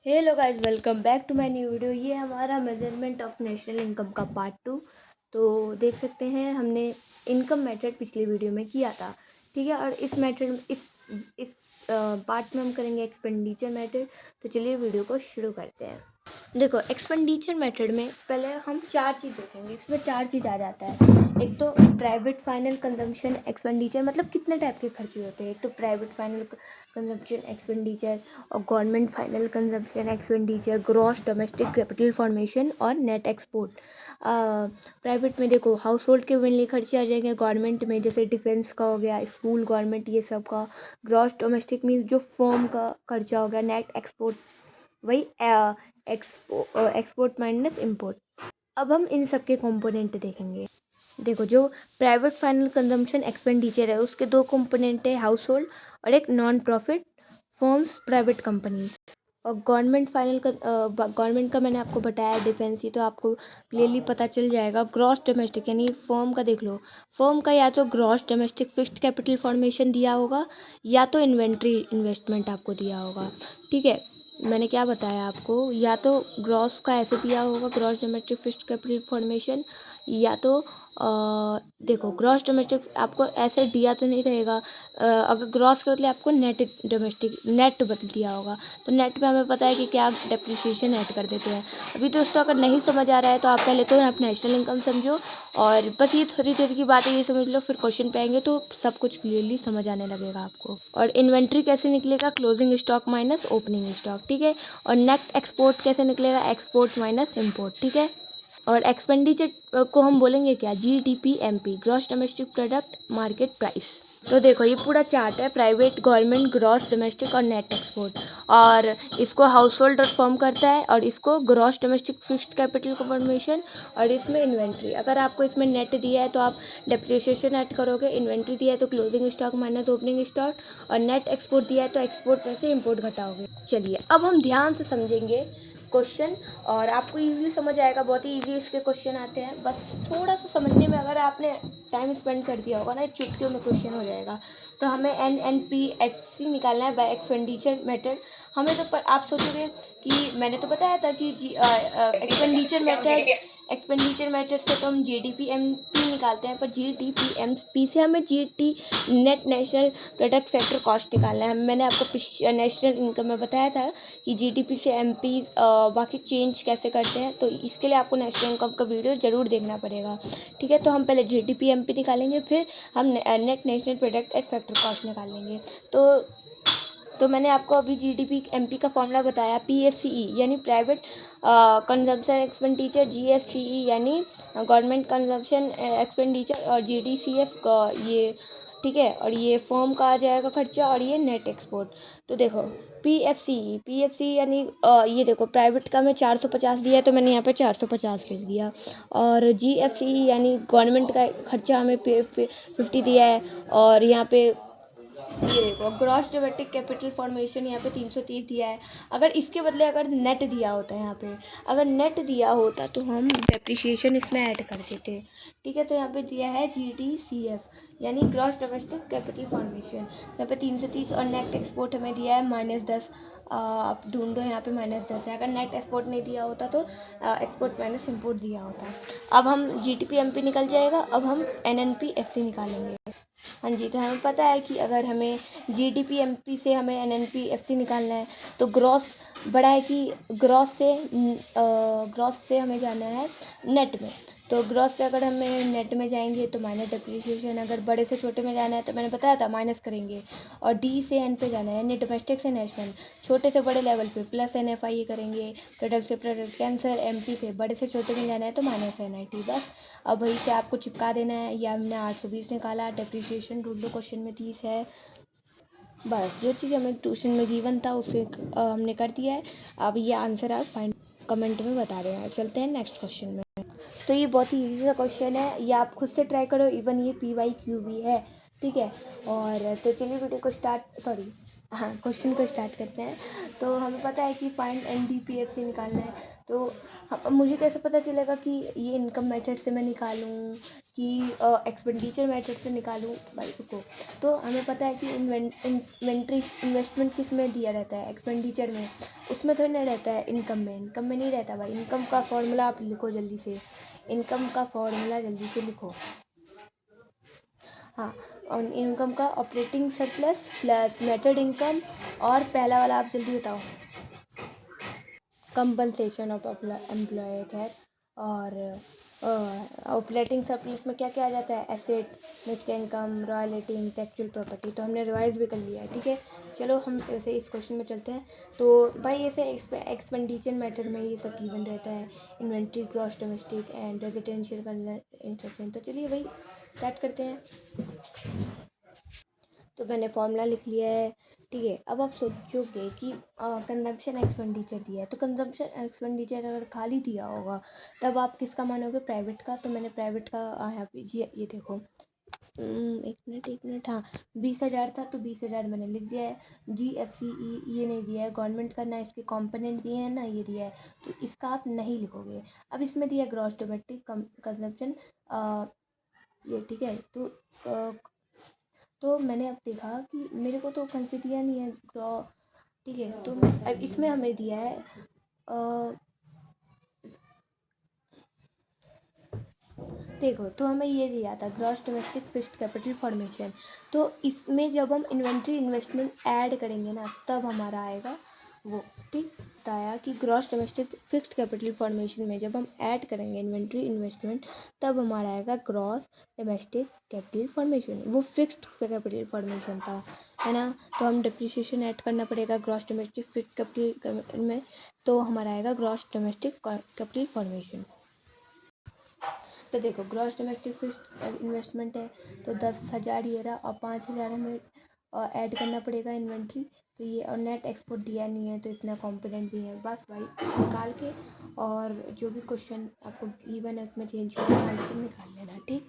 Hello guys, welcome back to my new video. ये हमारा measurement of national income का part 2। तो देख सकते हैं हमने इनकम मेथड पिछली वीडियो में किया था, ठीक है। और इस मेथड इस पार्ट में हम करेंगे एक्सपेंडिचर मेथड। तो चलिए वीडियो को शुरू करते हैं। देखो, एक्सपेंडिचर मेथड में पहले हम चार चीज़ देखेंगे। इसमें चार चीज़ आ जाता है। एक तो प्राइवेट फाइनल कंजम्पशन एक्सपेंडिचर, मतलब कितने टाइप के खर्चे होते हैं। एक तो प्राइवेट फाइनल कंजम्पशन एक्सपेंडिचर और government final consumption expenditure, gross domestic capital formation और नेट एक्सपोर्ट। प्राइवेट में देखो हाउस होल्ड के मेनली खर्चे आ जाएंगे। गवर्नमेंट में जैसे डिफेंस का हो गया, स्कूल, गवर्नमेंट, ये सब का। ग्रॉस डोमेस्टिक मीन्स जो फर्म का खर्चा हो गया। नेट एक्सपोर्ट वही एक्सपोर्ट माइनस इंपोर्ट। अब हम इन सब के कंपोनेंट देखेंगे। देखो, जो प्राइवेट फाइनल कंजम्पशन एक्सपेंडिचर है उसके दो कंपोनेंट है, हाउस होल्ड और एक non profit firms private company. और गवर्नमेंट का मैंने आपको बताया डिफेंस, ये तो आपको क्लियरली पता चल जाएगा। ग्रॉस डोमेस्टिक यानी फर्म का देख लो। फर्म का या तो gross domestic fixed capital formation दिया होगा या तो इन्वेंट्री इन्वेस्टमेंट आपको दिया होगा, ठीक है। मैंने क्या बताया आपको, या तो ग्रॉस का ऐसे दिया होगा, gross domestic fixed capital formation, या तो देखो ग्रॉस डोमेस्टिक आपको ऐसे दिया तो नहीं रहेगा। अगर ग्रॉस के बदले आपको नेट डोमेस्टिक नेट बदल दिया होगा, तो नेट में हमें पता है कि क्या डेप्रिसिएशन ऐड कर देते हैं। अभी दोस्तों अगर नहीं समझ आ रहा है तो आप पहले तो आप नेशनल इनकम समझो, और बस ये थोड़ी देर की बात है, ये समझ लो, फिर क्वेश्चन पे आएंगे तो सब कुछ क्लियरली समझ आने लगेगा आपको। और इन्वेंट्री कैसे निकलेगा, closing stock minus opening stock, ठीक है। और नेट एक्सपोर्ट कैसे निकलेगा, एक्सपोर्ट माइनस इम्पोर्ट, ठीक है। और एक्सपेंडिचर को हम बोलेंगे क्या, GDP gross domestic product market price. तो देखो ये पूरा चार्ट है, प्राइवेट, गवर्नमेंट, ग्रॉस डोमेस्टिक और नेट एक्सपोर्ट। और इसको हाउस होल्ड और फर्म करता है, और इसको gross domestic fixed capital formation, और इसमें इन्वेंट्री। अगर आपको इसमें नेट दिया है तो आप डेप्रिसिएशन ऐड करोगे, इन्वेंट्री दिया है तो closing stock minus opening stock, और नेट एक्सपोर्ट दिया है तो एक्सपोर्ट में से इम्पोर्ट घटाओगे। चलिए अब हम ध्यान से समझेंगे क्वेश्चन, और आपको इजीली समझ आएगा। बहुत ही इजी इसके क्वेश्चन आते हैं, बस थोड़ा सा समझने में अगर आपने टाइम स्पेंड कर दिया होगा ना, चुटकियों में क्वेश्चन हो जाएगा। तो हमें NNPFC निकालना है बाय एक्सपेंडिचर मेथड। हमें तो आप सोचोगे कि मैंने तो बताया था कि एक्सपेंडिचर मेथड से तो हम GDP निकालते हैं, पर GDP से हमें GT net national product factor cost निकालना है। मैंने आपको नेशनल इनकम में बताया था कि GDP से MP बाकी चेंज कैसे करते हैं, तो इसके लिए आपको नेशनल इनकम का वीडियो ज़रूर देखना पड़ेगा, ठीक है। तो हम पहले GDP MP निकालेंगे, फिर हम net national product at factor cost निकालेंगे। तो मैंने आपको अभी GDP MP का फॉर्मूला बताया, PFCE यानी प्राइवेट कंजम्पशन एक्सपेंडिचर, GFCE यानी गवर्नमेंट कंजम्पशन एक्सपेंडिचर, और GDCF का ये, ठीक है। और ये फर्म का आ जाएगा खर्चा, और ये नेट एक्सपोर्ट। तो देखो PFCE यानी ये देखो प्राइवेट का मैं 450 दिया है तो मैंने यहाँ पे 450 लिख दिया। और GFCE यानी गवर्नमेंट का खर्चा हमें 50 दिया है। और यहाँ पे ये देखो ग्रॉस डोमेस्टिक कैपिटल फॉर्मेशन यहाँ पे 330 दिया है। अगर इसके बदले अगर नेट दिया होता है, यहाँ पे अगर नेट दिया होता तो हम डेप्रिसिएशन इसमें ऐड कर देते, ठीक है। तो यहाँ पे दिया है GDCF यानी ग्रॉस डोमेस्टिक कैपिटल फॉर्मेशन, यहाँ पे 330, और नेट एक्सपोर्ट हमें दिया है -10। आप ढूंढो, यहाँ पे -10 है। अगर नेट एक्सपोर्ट नहीं दिया होता तो एक्सपोर्ट माइनस इम्पोर्ट दिया होता। अब हम GDP MP निकल जाएगा, अब हम NNPFC निकालेंगे। हाँ जी, तो हमें पता है कि अगर हमें GDP MP से हमें NNPFC निकालना है तो ग्रॉस बड़ा है कि ग्रॉस से हमें जाना है नेट में। तो ग्रॉस से अगर हमें नेट में जाएंगे तो माइनस डेप्रिसिएशन, अगर बड़े से छोटे में जाना है तो मैंने बताया था माइनस करेंगे। और D से N पे जाना है यानी डोमेस्टिक से नेशनल, छोटे से बड़े लेवल पे प्लस NFI करेंगे। प्रोडक्ट से प्रोडक्ट कैंसर, MP से बड़े से छोटे में जाना है तो माइनस NIT, बस। अब वहीं से आपको चिपका देना है। या हमने 820 निकाला, डेप्रिसिएशन ढूंढ लो, क्वेश्चन में 30 है। बस जो चीज़ हमें ट्यूशन में गिवन था उसे हमने कर दिया है। अब ये आंसर आप फाइंड कमेंट में बता रहे हैं। चलते हैं नेक्स्ट क्वेश्चन में। तो ये बहुत ही इजी सा क्वेश्चन है, ये आप खुद से ट्राई करो, इवन ये PYQ भी है, ठीक है। और तो चलिए वीडियो को स्टार्ट, सॉरी हाँ, क्वेश्चन को स्टार्ट करते हैं। तो हमें पता है कि फाइंड NDPFC निकालना है। तो अब मुझे कैसे पता चलेगा कि ये इनकम मेथड से मैं निकालूं कि एक्सपेंडिचर मेथड से निकालूं? भाई रुको। तो हमें पता है कि इन्वेंट्री इन्वेस्टमेंट किस में दिया रहता है? एक्सपेंडिचर में। उसमें थोड़ी ना रहता है, इनकम में। इनकम में नहीं रहता भाई। इनकम का फॉर्मूला आप लिखो जल्दी से। इनकम का फॉर्मूला जल्दी से लिखो। हाँ, और इनकम का operating surplus plus netted income, और पहला वाला आप जल्दी बताओ। Compensation of employ. खैर, और ऑपरेटिंग सरप्लस में क्या क्या आ जाता है? Asset, next income, royalty, intellectual property. तो हमने रिवाइज भी कर लिया है, ठीक है। चलो हम ऐसे इस क्वेश्चन में चलते हैं। तो भाई ऐसे एक्सपेंडिचर मेथड में ये सब गिवन रहता है, inventory, gross domestic and residential instruction. तो चलिए भाई स्टार्ट करते हैं। तो मैंने फॉर्मूला लिख लिया है, ठीक है। अब आप सोचोगे कि कंजम्पशन एक्सपेंडिचर दिया है, तो कंजम्पशन एक्सपेंडिचर अगर खाली दिया होगा तब आप किसका मानोगे? प्राइवेट का। तो मैंने प्राइवेट का यहाँ पे ये देखो, एक मिनट, हाँ, 20,000 था तो 20,000 मैंने लिख दिया है। GFCE ये नहीं दिया है गवर्नमेंट का, ना इसके कंपोनेंट दिए हैं, ना ये दिया है, तो इसका आप नहीं लिखोगे। अब इसमें दिया ग्रॉस डोमेस्टिक कंजम्पशन, ये ठीक है। तो मैंने अब देखा कि मेरे को तो कहीं पे दिया नहीं है ठीक है। तो अब इसमें हमें दिया है देखो, तो हमें ये दिया था gross domestic fixed capital formation. तो इसमें जब हम इन्वेंट्री इन्वेस्टमेंट ऐड करेंगे ना, तब हमारा आएगा वो, ठीक। बताया कि gross domestic fixed capital formation में जब हम ऐड करेंगे इन्वेंट्री इन्वेस्टमेंट, तब हमारा आएगा ग्रॉस डोमेस्टिक कैपिटल फॉर्मेशन। वो फिक्स्ड कैपिटल फॉर्मेशन था, है ना। तो हम डिप्रिसिएशन ऐड करना पड़ेगा ग्रॉस डोमेस्टिक फिक्स्ड कैपिटल में, तो हमारा आएगा ग्रॉस डोमेस्टिक कैपिटल फॉर्मेशन। तो देखो, ग्रॉस डोमेस्टिक फिक्स्ड इन्वेस्टमेंट है, तो 10,000 ये रहा, और 5,000 हमें ऐड करना पड़ेगा इन्वेंट्री। तो ये, और नेट एक्सपोर्ट दिया नहीं है, तो इतना कॉम्पोनेंट भी है। बस भाई निकाल के, और जो भी क्वेश्चन आपको गिवन है उसमें चेंज करके आंसर निकाल लेना, ठीक।